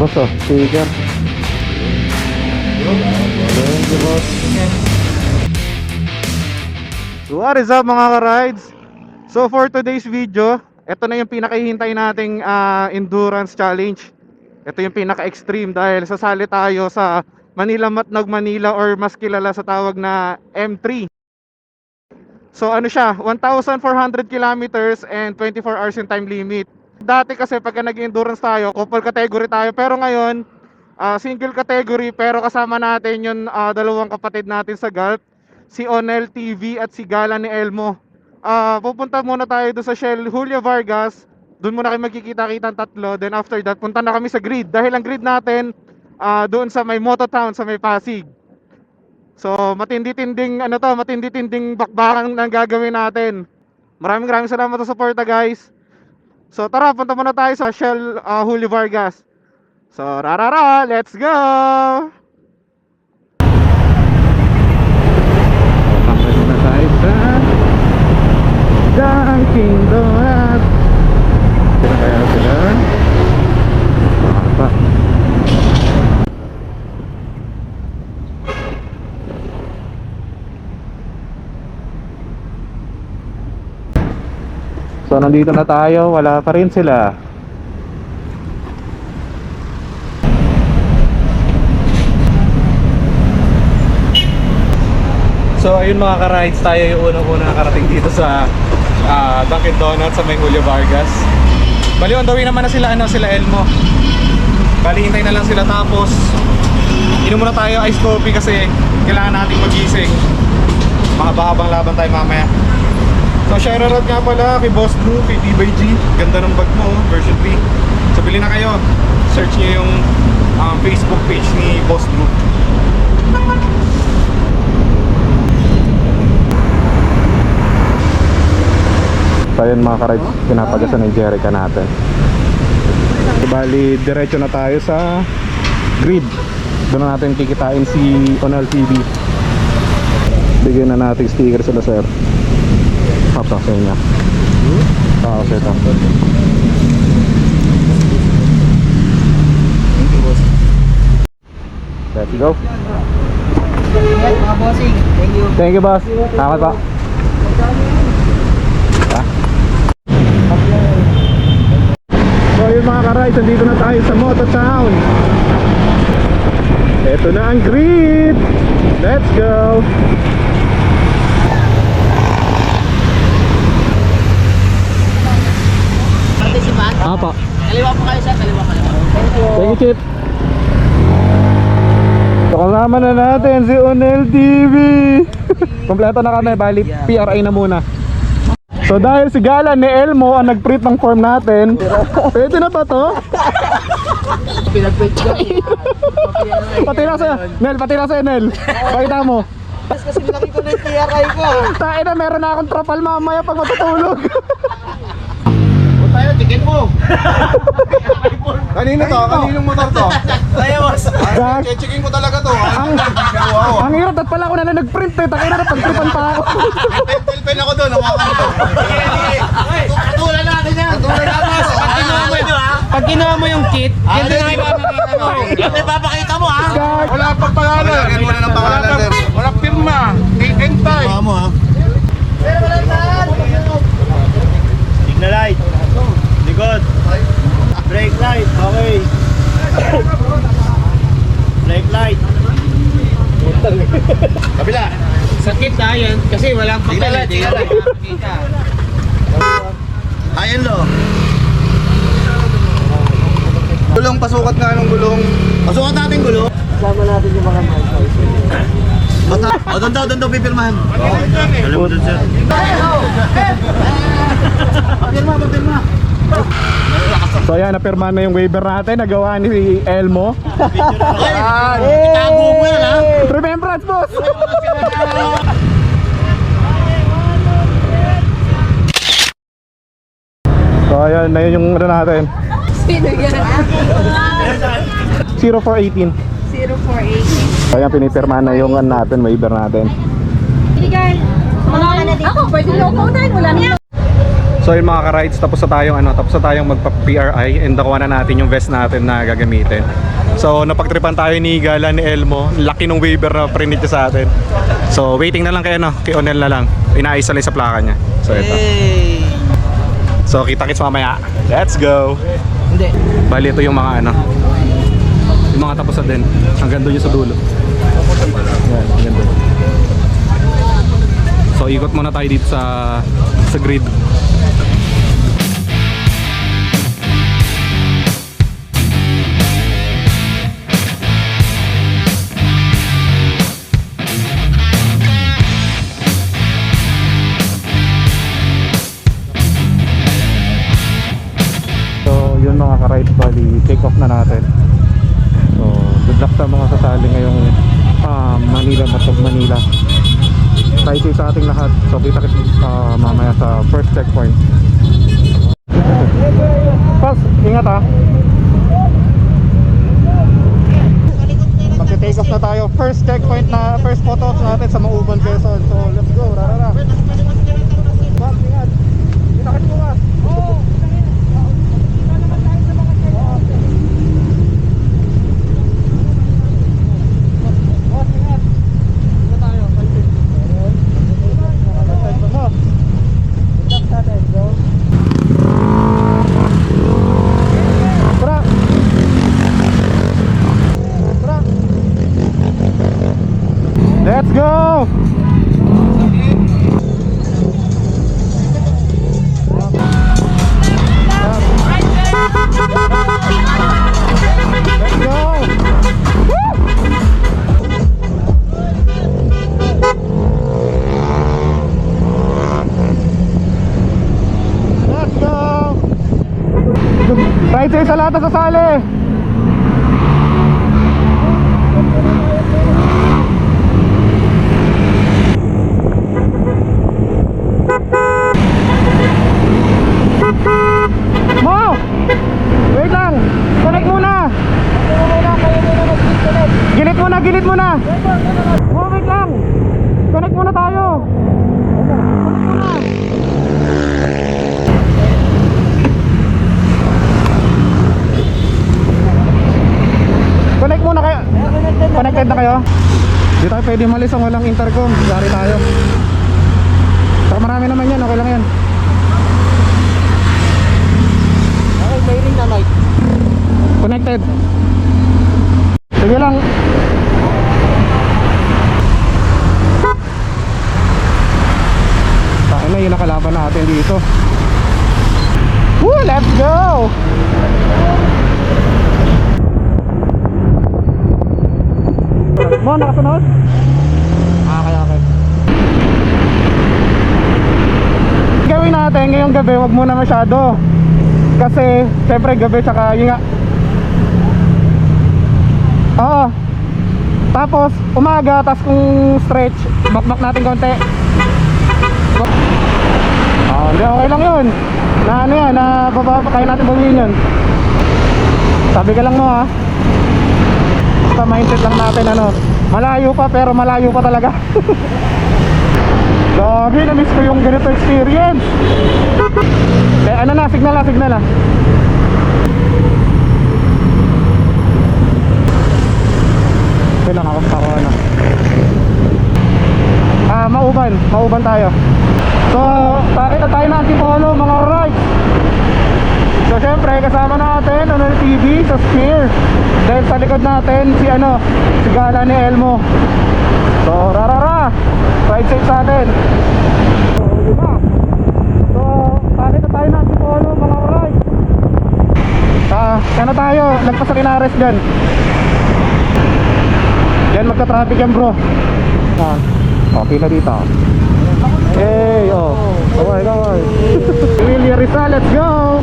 Boss oh, sticker. Thank you, boss. What is up mga ka-rides? So for today's video, ito na yung pinakahihintay nating endurance challenge. Ito yung pinaka-extreme dahil sasali tayo sa Manila Matnog Manila, or mas kilala sa tawag na M3. So ano siya, 1,400 kilometers and 24 hours yung time limit. Dati kasi pagka nag-endurance tayo, couple category tayo, pero ngayon single category, pero kasama natin yung dalawang kapatid natin sa Gulf, si Onel TV at si Gala ni Elmo. Pupunta muna tayo doon sa Shell Julio Vargas. Doon muna kayo magkikita-kita tatlo. Then after that, punta na kami sa grid. Dahil ang grid natin doon sa may Mototown, sa may Pasig. So matindi-tinding matindi-tinding bakbakan ang gagawin natin. Maraming salamat sa suporta, guys. So tara, punta muna tayo sa Shell Julio Vargas. So rarara, let's go! Papunta muna tayo sa Dunkin Donuts. Sila kaya sila? Apa? So nandito na tayo, wala pa rin sila. So ayun mga ka-rides, tayo yung unang-una nakarating dito sa Dunkin Donuts sa may Julio Vargas. Bali on the way naman na sila, sila Elmo. Bali hintay na lang sila, tapos inom muna tayo ice coffee kasi kailangan nating magising. Mahaba-habang laban tayo mamaya. So shoutout nga pala kay Boss Drew, kay D-G. Ganda ng bag mo, version 3. So bili na kayo. Search nyo yung Facebook page ni Boss Drew. So yun mga ka-rides, pinapagasan ng Jerica natin. So, bali diretso na tayo sa grid. Doon na natin kikitain si Onel TV. Bigyan na natin sticker sila, sir. Apa sa inyo? Kasi ito. Let's go. Mga bossing, thank you. Thank you, boss. Salamat pa. So yun mga ka-rides, nandito na tayo sa Mototown. Ito na ang grid. Let's go. Participant? Apa. Kaliwa po kayo, sir. Kaliwa. Thank you, Chip. So kasama na natin si Onel TV. Kompleto na kami, bali PRI na muna. So dahil si Gala ni Elmo ang nag-print ng form natin, pwede na ba to? Pinag-print ko. Patira sa Nel, patira sa Nel. Pakita mo. Kasi nilaki ko na yung TRI ko. Tayo na, meron na akong trapal mamaya pag matutulog. Tayo, tikin mo. Kanino to? Kaninong motor to? Tayo, boss. Checking mo talaga to. Ang hirap, at pala ako na nag-print eh. Tayo na, pag-tripan pa ako. Pen ako doon. Hawakan mo to. Patulan natin yan. Patulan natin. Pag ginawa mo yung kit, yan din ang ipapakita mo. Yan din ipapakita mo, ha? Wala pang pangalan. Lagyan mo na ng pangalan, sir. Walang pirma, hintay. Hawakan mo, ha? Signal light. Likod. Brake light. Okay. Brake light. Kabila. Sa kit na yan, kasi walang papel. Hindi ka makikita. High and low. Gulong, pasukat nga ng gulong. Pasukat natin gulong. Sama natin yung mga Basta, doon daw pipirmahan. Alam mo dun, sir. So ayan, napirma na yung waiver natin. Nagawa ni Elmo. Itago mo yan, ha? Remembrance, boss! So ayan, na yun yung ano natin. Sino yan? 0418. 0418. So ayan, pinipirma na yung ano natin, waiver natin. Illegal. Ako, pwede lang ako unahin. Wala na. So yun mga ka-rides, tapos na tayong magpa-PRI and nakuha na natin yung vest natin na gagamitin. So napagtripan tayo ni Gala, ni Elmo. Laki ng waiver na print niya sa atin. So waiting na lang kay Onel na lang. Inaayos na lang sa plaka niya. So ito. So kita-kits mamaya. Let's go. Hindi. Bali ito yung mga yung mga tapos na din. Hanggang doon yung sa dulo. Yan, hanggang doon. So ikot muna tayo dito sa grid. So yun mga ka-ride, bali take off na natin. So good luck sa mga sasali ngayong Manila, Batog Manila. Tayo sa ating lahat. So kita mamaya sa first checkpoint. Pas, ingat ha. Magte-take off na tayo. First checkpoint na, first photo off natin sa Mauban, Quezon. So let's go, rarara. Pas, ingat. Kita-kit mo ka. Let's go! Let's go! Let's go! Right side sa lahat na sasali! Mo! Wait lang! Connect muna! Gilid muna! Mo, wait lang! Connect muna tayo! Connect muna kayo! Connected na kayo? Di tayo pwede malis ang walang intercom. Dari tayo. Saka marami naman yan, okay lang yan. May ring na light. Connected. Sige lang. Saan na yung nakalaban natin dito. Woo! Let's go! Mo, nakasunod? Okay. Gawin natin ngayong gabi, wag muna masyado. Kasi syempre gabi tsaka yun nga. Oo. Tapos umaga, tapos kung stretch, bakbak natin konti. Hindi, okay lang yun. Na ano yan, na kaya natin gawin yun. Sabi ka lang mo ha. Sa mindset lang natin malayo pa, pero malayo pa talaga. Grabe, na-miss ko yung ganito experience. Signal na. Kailang ako na. Mauban tayo. So, takita tayo ng Antipolo mga right. So, syempre, kasama natin, TV sa Spear. Dahil sa likod natin, si Gala ni Elmo. So, rarara. Ride safe sa atin. So, diba? So, takita tayo ng Antipolo mga right. Tayo, lagpas sa Kinares dyan. Yan, magka-traffic yan bro. Okay na dito. Hey, kaway. Emilia Rizal, let's go!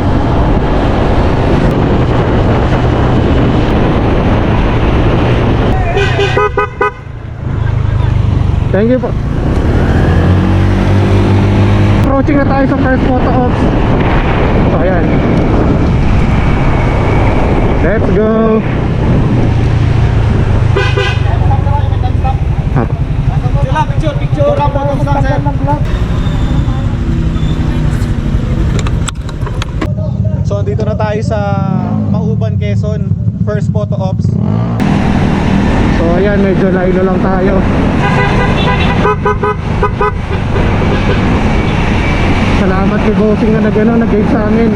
Thank you po. Approaching na tayo sa first photo ops. So ayan. Let's go. Picture. So andito na tayo sa Mauban, Quezon. First photo ops. So ayan, medyo lailo lang tayo. Salamat kay Bossing na nag-guide sa amin.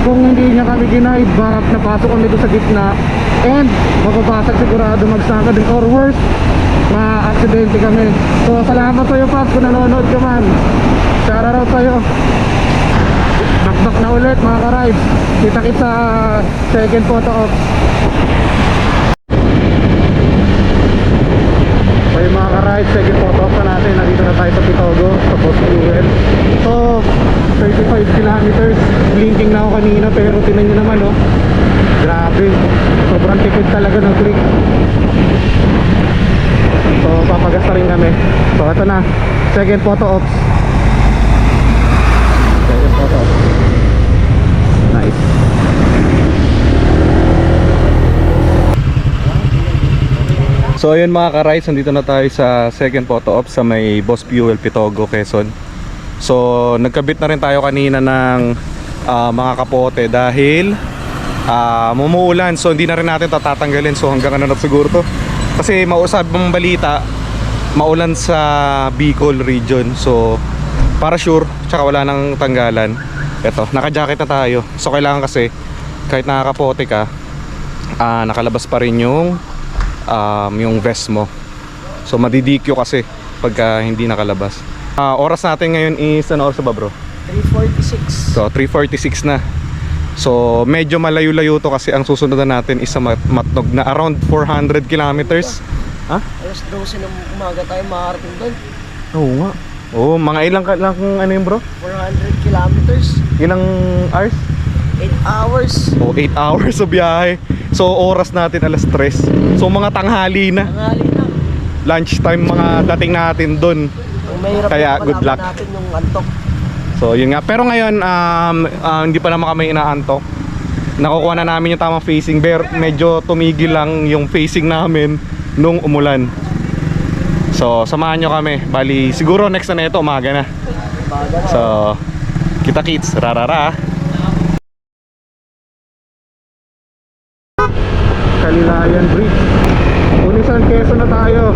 Kung hindi niya kami ginaid, baka napasok kami doon sa gitna. And mapapasag sigurado magsaka din, or worse, ma-aksidente kami. So salamat sa'yo, Paps, kung nanonood ka man. Shoutout sa'yo. Bakbak na ulit mga ka-rides. Kita-kit sa second photo ops. So yung mga ka-rides, second photo ops na natin. Nandito na tayo sa Pitogo, sa Boss Fuel. So 35 kilometers. Blinking na ako kanina, pero tinan nyo naman, oh, grabe, sobrang tipid talaga ng click. So papagas na rin kami. So ito na, second photo ops. Second photo ops. Nice. So ayun mga ka-rides, nandito na tayo sa second photo ops sa may Boss Fuel, Pitogo, Quezon. So nagkabit na rin tayo kanina ng mga kapote dahil mumuulan. So hindi na rin natin tatatanggalin. So hanggang ano na siguro to. Kasi mausap ang balita, maulan sa Bicol region. So para sure, tsaka wala nang tanggalan. Eto, naka-jacket na tayo. So kailangan kasi kahit nakakapote ka, nakalabas pa rin yung vest mo. So madidikyo kasi pagka hindi nakalabas. Oras natin ngayon is ano oras ba, bro? 346. So 3:46 na. So medyo malayo-layo to kasi ang susunod na natin is sa Matnog na around 400 kilometers. Ha? Alas 12 ng umaga tayo makarating doon. Oo nga. Oo, mga ilang ano yun, bro? 400 kilometers. Ilang hours? 8 hours. Oh, 8 hours sa biyahe. So oras natin alas 3. So mga tanghali na. Tanghali na. Lunchtime mga dating natin doon. Ang mahirap Kaya na good luck. natin yung antok. So yun nga. Pero ngayon hindi pa naman kami inaantok. Nakukuha na namin yung tamang facing. Medyo tumigil lang yung facing namin nung umulan. So samahan nyo kami. Bali siguro next na ito umaga na. So kita kits. Rarara. Kalilayan Bridge. Unisan, Quezon na tayo.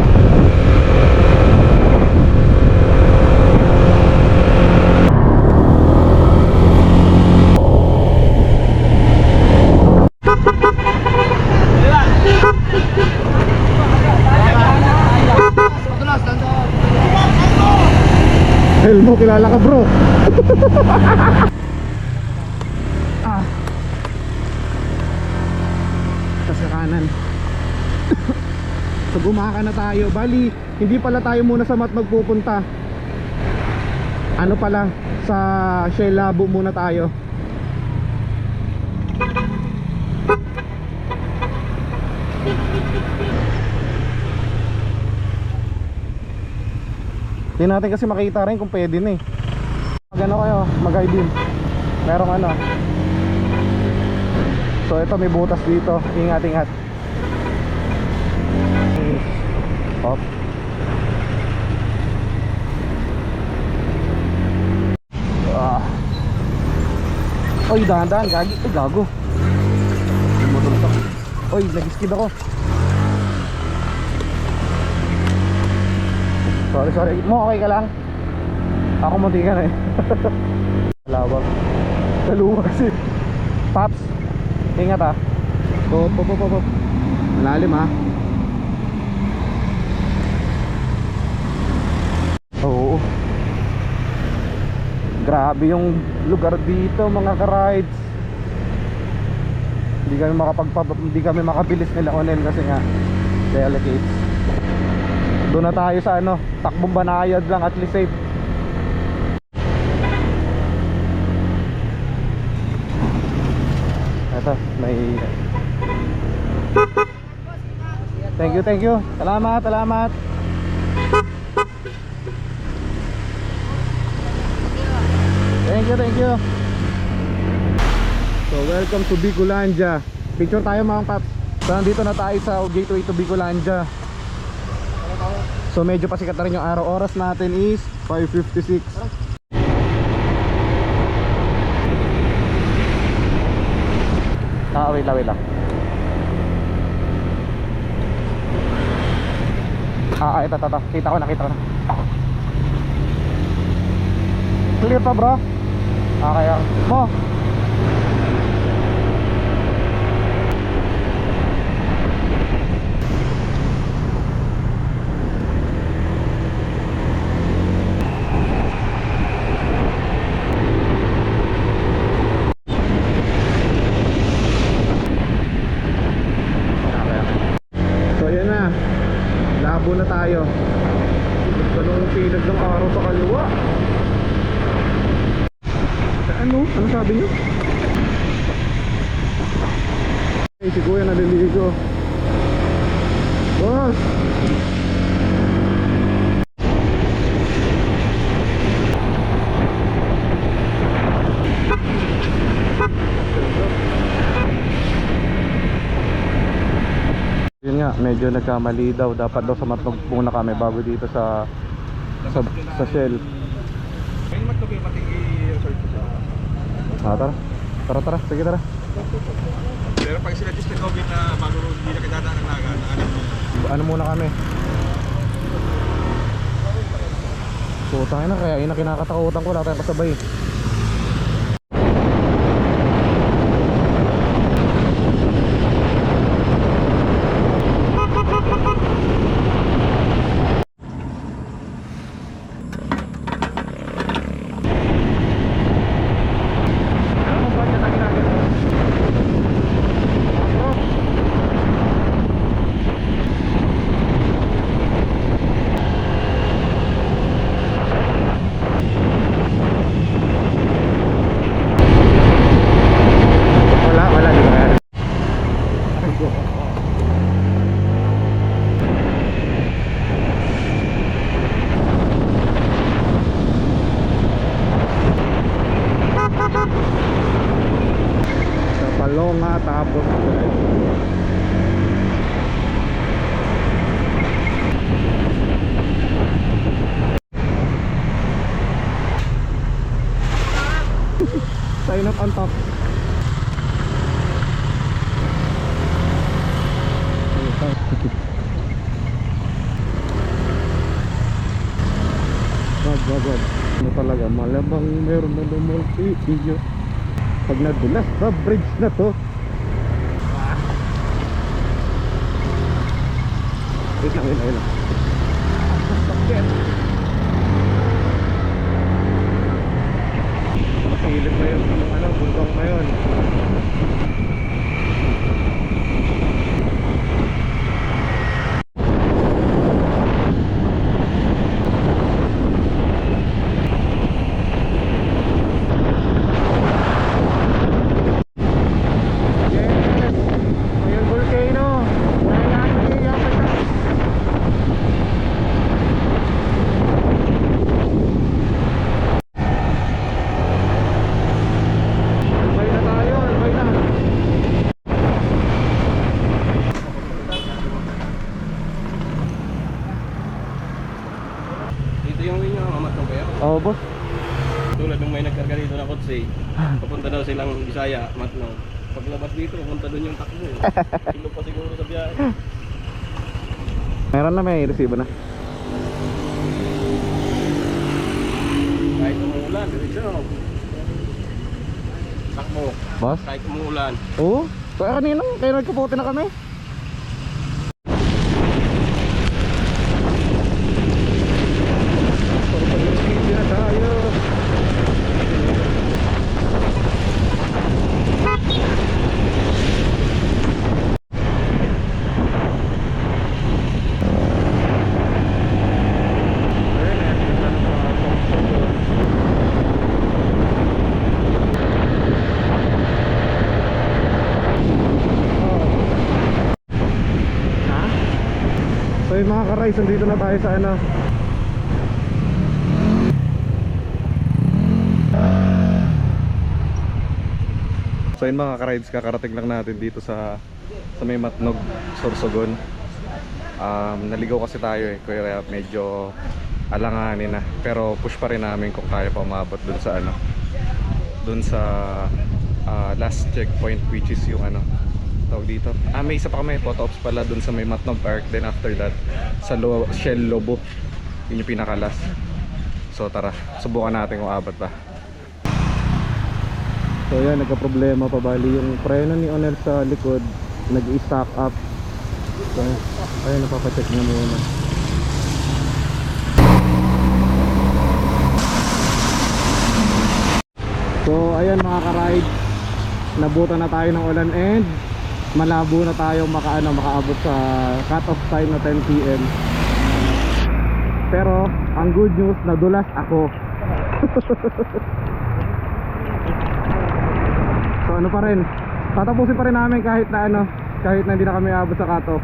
Helmo, kilala ka, bro. Sa kanan. So gumaka na tayo. Bali, hindi pala tayo muna sa Matnog pupunta. Ano pala, sa Shell Labo muna tayo. Hindi natin kasi makita rin kung pwede na eh. Magano kayo, mag-guide din. Merong ano. So ito may butas dito. Ingat, ingat. Hop. Oy, dahan-dahan, gagi. Ay, gago. Oy, nag-skid ako. Sorry. Mo, okay ka lang? Ako munti ka na eh. Lawak. Kaluma kasi. Paps, ingat ah. Pop. Malalim ah. Oo. Grabe yung lugar dito mga ka-rides. Hindi kami makabilis nila Onel kasi nga delicates. Doon na tayo sa ano, takbong banayad lang, at least safe. Ito, may Thank you. Salamat. Thank you. So, welcome to Bicolandia. Picture tayo mga paps. So, nandito na tayo sa gateway to Bicolandia. So, medyo pasikat na rin yung araw. Oras natin is 5:56. wait lang, wait lang. Ito. Kita ko na. Clear pa, bro? Kaya mo. So yan na, labo na tayo. Ganun pinag ng araw sa kaliwa. Ano sabi nyo? Ay, si kuya naliligo. Boss! Yun nga, medyo nagkamali daw. Dapat daw sa Matnog muna kami bago dito sa Shell. May Matnog yung matigi-resort ko sa... Tara, sige tara. Pero pag sila just COVID na bago hindi na kitadaan ng naga, Ano muna kami? Putang ina, kaya kinakatakutan ko, wala tayong kasabay. Wala, di ba? Sa Palonga tapos sign up on top. Wag. Ano talaga, malamang meron na lumulti-video pag nadulas sa bridge na to. Wait lang. Masilip na yun, bundok na yun. Oo, boss. Tulad nung may nagkarga dito na kotse, papunta daw silang Bisaya, Matnog. Paglabas dito, papunta doon yung takbo. Kilo pa siguro sa biyahe. Meron na, may resibo na. Kahit umuulan, diretso. Takbo. Boss? Kahit umuulan. Oo. So kanina, kayo nagkapote na kami. So yung mga ka-rides, nandito na tayo sa ano. So yun mga ka-rides, kakarating lang natin dito sa may Matnog, Sorsogon. Naligaw kasi tayo kaya medyo alanganin na. Pero push pa rin namin kung kaya pa umabot dun sa ano, dun sa last checkpoint, which is yung ano tawag dito. May isa pa kami, photo ops pala dun sa may Matnog Park. Then after that sa Shell Lobo, yun yung pinaka last. So tara, subukan natin kung abot pa. So yan, nagka-problema pa, bali yung preno ni Onel sa likod nag-i-stack up. So ayun, napapacheck na muna. So ayan mga ka-ride, nabutan na tayo ng ulan and malabo na tayo makaabot sa cut-off time na 10 PM. Pero ang good news, nadulas ako. So ano pa rin, tatapusin pa rin namin kahit na hindi na kami abot sa cut-off.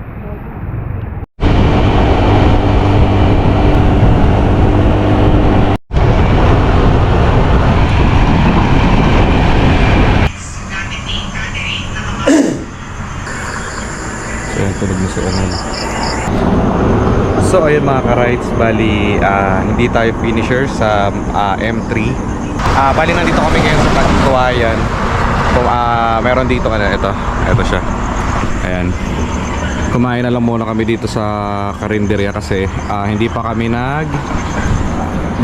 Tulog mo si Onel. So ayun mga ka-rides, bali hindi tayo finisher sa M3. Bali nandito kami ngayon sa Pagtuayan. Kung meron dito ito siya. Ayan. Kumain na lang muna kami dito sa karinderya kasi hindi pa kami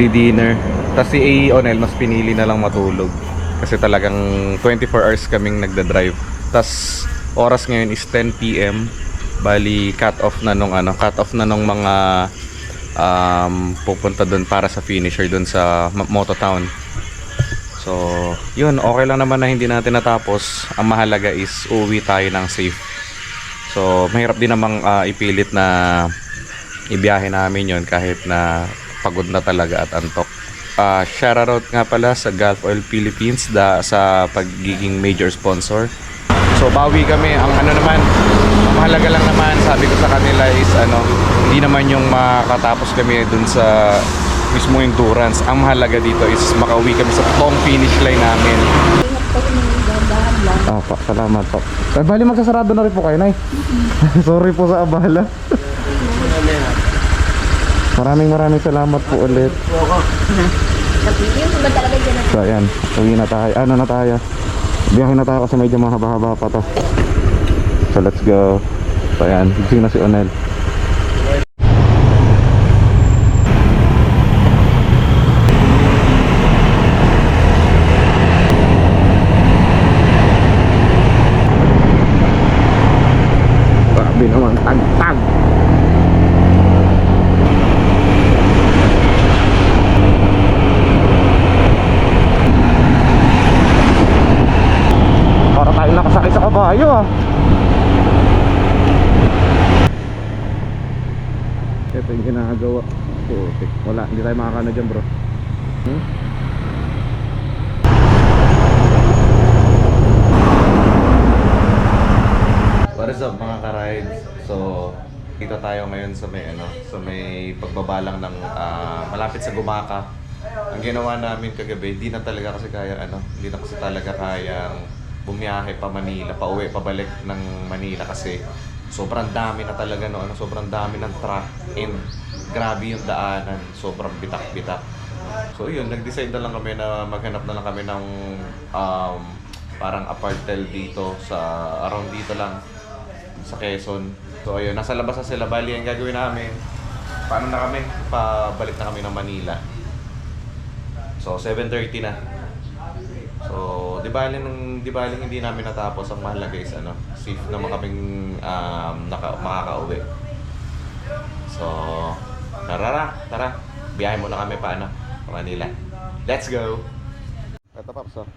di-dinner. Tapos si Onel mas pinili na lang matulog kasi talagang 24 hours kaming nagda-drive. Tapos oras ngayon is 10 PM. Bali cut off na nung mga pupunta doon para sa finisher doon sa Mototown. So yun, okay lang naman na hindi natin natapos. Ang mahalaga is uwi tayo ng safe. So mahirap din namang ipilit na ibiyahe namin yun kahit na pagod na talaga at antok. Shoutout nga pala sa Gulf Oil Philippines sa pagiging major sponsor. So bawi kami, ang mahalaga lang naman, sabi ko sa kanila is hindi naman yung makatapos kami dun sa mismo endurance. Ang mahalaga dito is makauwi kami sa toong finish line namin. Pa, salamat po. Bali magsasarado na rin po kayo, Nay. Sorry po sa abala. Maraming salamat po ulit. So ayan, uwi na tayo. Na tayo? Biyahe na tayo kasi medyo mahaba-haba pa to. So let's go. So ayan, gising na si Onel. Grabe naman, tag-tag. Para tayo nakasakit sa kabayo Ito yung ginagawa. Putik. Wala, hindi tayo makakano dyan bro. What is up mga ka-rides? So dito tayo ngayon sa may pagbabalang ng malapit sa Gumaka. Ang ginawa namin kagabi, hindi na talaga kasi kayang bumiyahe pa Manila, pauwi, pabalik ng Manila kasi sobrang dami na talaga sobrang dami ng truck and grabe yung daanan, sobrang bitak-bitak. So yun, nag-decide na lang kami na maghanap na lang kami ng parang apartel dito around dito lang sa Quezon. So ayun, nasa labas na sila. Bali, ang gagawin namin, paano na kami? Pabalik na kami ng Manila. So 7:30 na. So di baling hindi namin natapos. Ang mahalaga is safe naman kaming makakauwi. So tara, biyahe muna kami pa Manila. Let's go. Ito Paps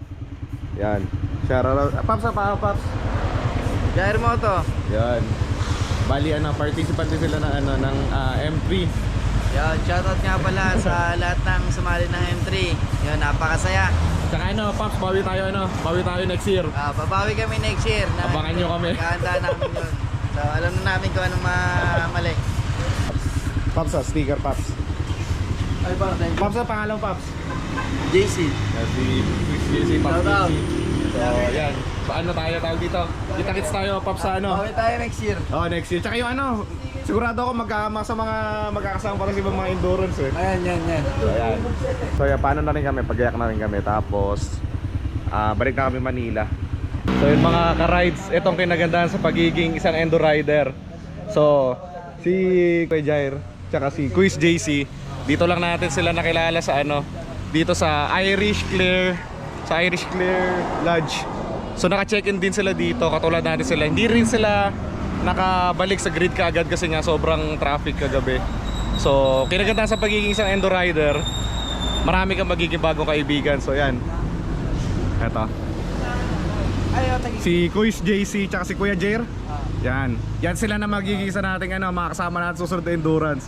Yan. Shoutout Paps. Jair mo to. Yan. Bali participant din sila ng M3. Yan, shoutout nga pala sa lahat ng sumali ng M3. Yan, napakasaya. Saka Paps, bawi tayo next year. Babawi kami next year. Abangan nyo kami. Kahanda namin yun. So alam na namin kung anong mali. Paps sticker Paps. Ay ba, thank you. Paps pangalan Paps? JC. Si JC Paps. Shoutout. So yan. Paano tayo tawag dito? Kita-kits tayo Paps sa Bawi tayo next year. Next year. Tsaka yung sigurado ako magkakasama pa rin sa ibang mga endurance Ayan. So ayan. So paano na rin kami, pagayak na rin kami. Tapos balik na kami Manila. So yun mga ka-rides, itong kinagandahan sa pagiging isang endo rider. So si Kuya Jair tsaka si Quiz JC, dito lang natin sila nakilala sa dito sa Irish Clear Lodge. So naka-check-in din sila dito, katulad natin sila. Hindi rin sila nakabalik sa grid kaagad kasi nga sobrang traffic kagabi. So kinagandahan sa pagiging isang endo rider, marami kang magiging bagong kaibigan. So yan, eto si Quiz JC tsaka si Kuya Jair. Yan sila na magiging isa nating mga kasama natin susunod na endurance.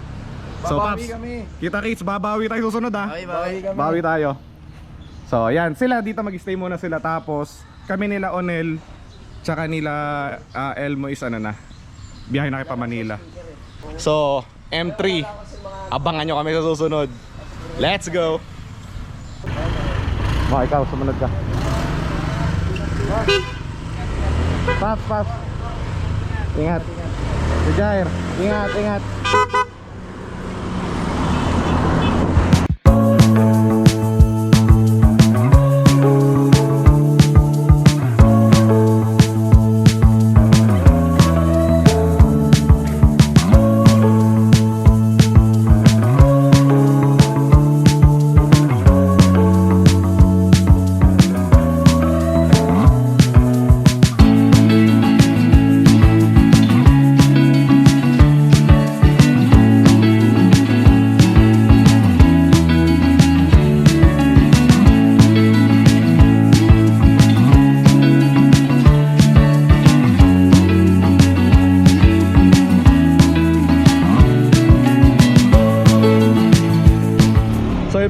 So Paps, kita kits, babawi tayo susunod ha. Bawi tayo. So yan, sila dito mag-stay muna sila. Tapos kami nila Onel tsaka nila Elmo is biyahe na kayo pa Manila. So M3, abangan nyo kami sa susunod. Let's go. Ikaw, sumunod ka. Paps. Ingat. Si Jair, ingat.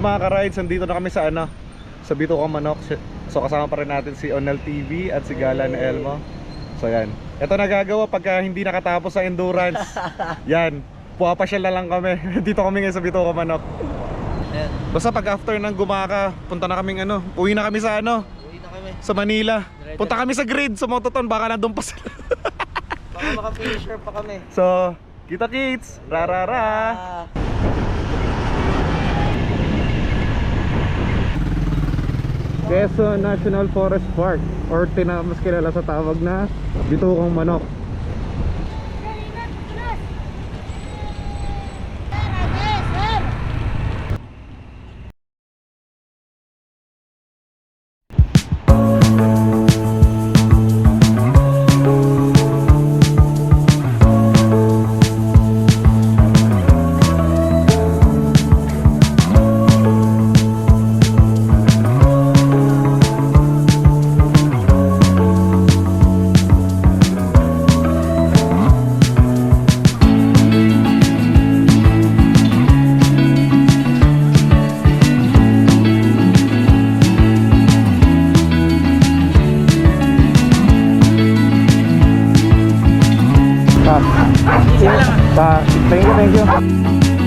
Mga ka-rides, nandito na kami sa sa Bitucang Manok. So kasama pa rin natin si Onel TV at si Gala ni Elmo. So yan, ito nagagawa pagka hindi nakatapos sa endurance. Yan, puwapasyal na lang kami. Dito kami ngayon sa Bitucang Manok. Basta pag after ng Gumaka, punta na kaming uwi na kami sa sa Manila. Punta kami sa grid, sa Mototon, baka nandun pa sila. Baka maka-finisher pa kami. So, kita kits, rarara. Quezon National Forest Park, or mas kilala sa tawag na Bitucang Manok. Thank you.